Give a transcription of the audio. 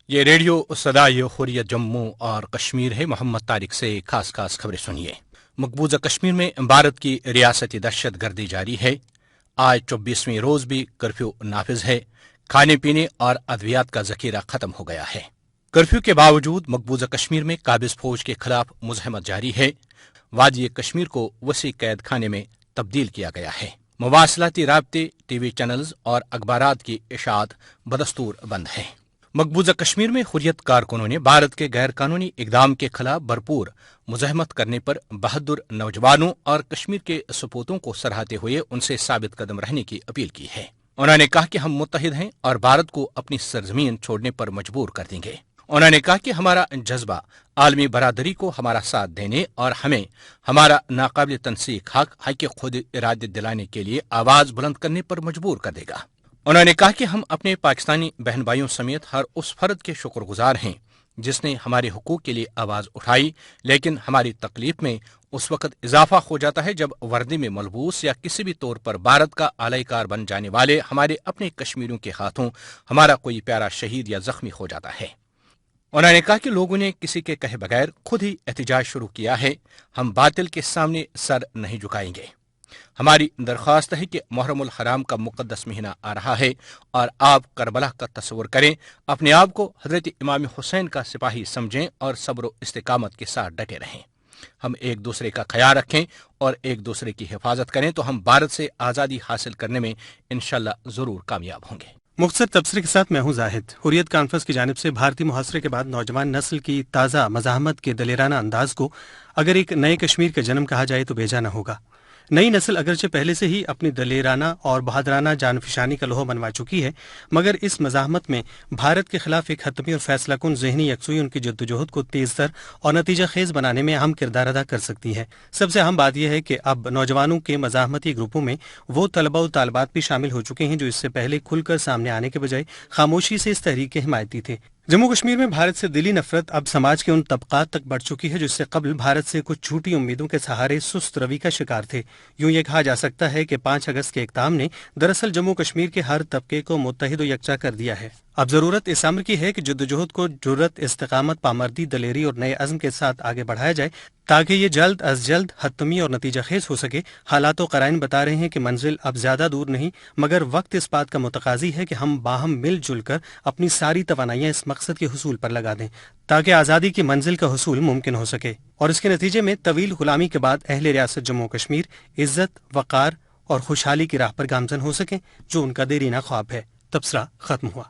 یہ ریڈیو صدائے حریت جموں اور کشمیر ہے۔ محمد طارق سے خاص خبریں سنیے۔ مقبوضہ کشمیر میں بھارت کی ریاستی دہشت گردی جاری ہے۔ آج 24ویں روز بھی کرفیو نافذ ہے۔ کھانے پینے اور ادویات کا ذخیرہ ختم ہو گیا ہے۔ کرفیو کے باوجود مقبوضہ کشمیر میں قابض فوج کے خلاف مزاحمت جاری ہے۔ وادی کشمیر کو وسیع قید خانے میں تبدیل کیا گیا ہے۔ مواصلاتی رابطے، ٹی وی چینلز اور اخبارات کی اشاعت بدستور بند ہے۔ مقبوضہ کشمیر میں حریت کارکنوں نے بھارت کے غیر قانونی اقدام کے خلاف بھرپور مزاحمت کرنے پر بہادر نوجوانوں اور کشمیر کے سپوتوں کو سراہتے ہوئے ان سے ثابت قدم رہنے کی اپیل کی ہے۔ انہوں نے کہا کہ ہم متحد ہیں اور بھارت کو اپنی سرزمین چھوڑنے پر مجبور کر دیں گے۔ انہوں نے کہا کہ ہمارا جذبہ عالمی برادری کو ہمارا ساتھ دینے اور ہمیں ہمارا ناقابل تنسیق حق خود ارادے دلانے کے لیے آواز بلند کرنے پر مجبور کر دے گا۔ انہوں نے کہا کہ ہم اپنے پاکستانی بہن بھائیوں سمیت ہر اس فرد کے شکر گزار ہیں جس نے ہمارے حقوق کے لیے آواز اٹھائی، لیکن ہماری تکلیف میں اس وقت اضافہ ہو جاتا ہے جب وردی میں ملبوس یا کسی بھی طور پر بھارت کا اعلی کار بن جانے والے ہمارے اپنے کشمیریوں کے ہاتھوں ہمارا کوئی پیارا شہید یا زخمی ہو جاتا ہے۔ انہوں نے کہا کہ لوگوں نے کسی کے کہے بغیر خود ہی احتجاج شروع کیا ہے۔ ہم باطل کے سامنے سر نہیں جھکائیں گے۔ ہماری درخواست ہے کہ محرم الحرام کا مقدس مہینہ آ رہا ہے اور آپ کربلا کا تصور کریں، اپنے آپ کو حضرت امام حسین کا سپاہی سمجھیں اور صبر و استقامت کے ساتھ ڈٹے رہیں۔ ہم ایک دوسرے کا خیال رکھیں اور ایک دوسرے کی حفاظت کریں تو ہم بھارت سے آزادی حاصل کرنے میں انشاءاللہ ضرور کامیاب ہوں گے۔ مختصر تبصرے کے ساتھ میں ہوں زاہد۔ حریت کانفرنس کی جانب سے بھارتی محاصرے کے بعد نوجوان نسل کی تازہ مزاحمت کے دلیرانہ انداز کو اگر ایک نئے کشمیر کا جنم کہا جائے تو بیجا نہ ہوگا۔ نئی نسل اگرچہ پہلے سے ہی اپنی دلیرانہ اور بہادرانہ جان فشانی کا لوہا منوا چکی ہے، مگر اس مزاحمت میں بھارت کے خلاف ایک حتمی اور فیصلہ کن ذہنی یکسوئی ان کی جدوجہد کو تیز تر اور نتیجہ خیز بنانے میں اہم کردار ادا کر سکتی ہے۔ سب سے اہم بات یہ ہے کہ اب نوجوانوں کے مزاحمتی گروپوں میں وہ طلباء و طالبات بھی شامل ہو چکے ہیں جو اس سے پہلے کھل کر سامنے آنے کے بجائے خاموشی سے اس تحریک کے حمایتی تھے۔ جموں کشمیر میں بھارت سے دلی نفرت اب سماج کے ان طبقات تک بڑھ چکی ہے جو اس سے قبل بھارت سے کچھ جھوٹی امیدوں کے سہارے سست روی کا شکار تھے۔ یوں یہ کہا جا سکتا ہے کہ 5 اگست کے اقدام نے دراصل جموں کشمیر کے ہر طبقے کو متحد و یکجا کر دیا ہے۔ اب ضرورت اس امر کی ہے کہ جدوجہد کو جرأت، استقامت، پامردی، دلیری اور نئے عزم کے ساتھ آگے بڑھایا جائے تاکہ یہ جلد از جلد حتمی اور نتیجہ خیز ہو سکے۔ حالات و قرائن بتا رہے ہیں کہ منزل اب زیادہ دور نہیں، مگر وقت اس بات کا متقاضی ہے کہ ہم باہم مل جل کر اپنی ساری توانائیاں اس مقصد کے حصول پر لگا دیں تاکہ آزادی کی منزل کا حصول ممکن ہو سکے اور اس کے نتیجے میں طویل غلامی کے بعد اہل ریاست جموں کشمیر عزت، وقار اور خوشحالی کی راہ پر گامزن ہو سکیں جو ان کا دیرینہ خواب ہے۔ تبصرہ ختم ہوا۔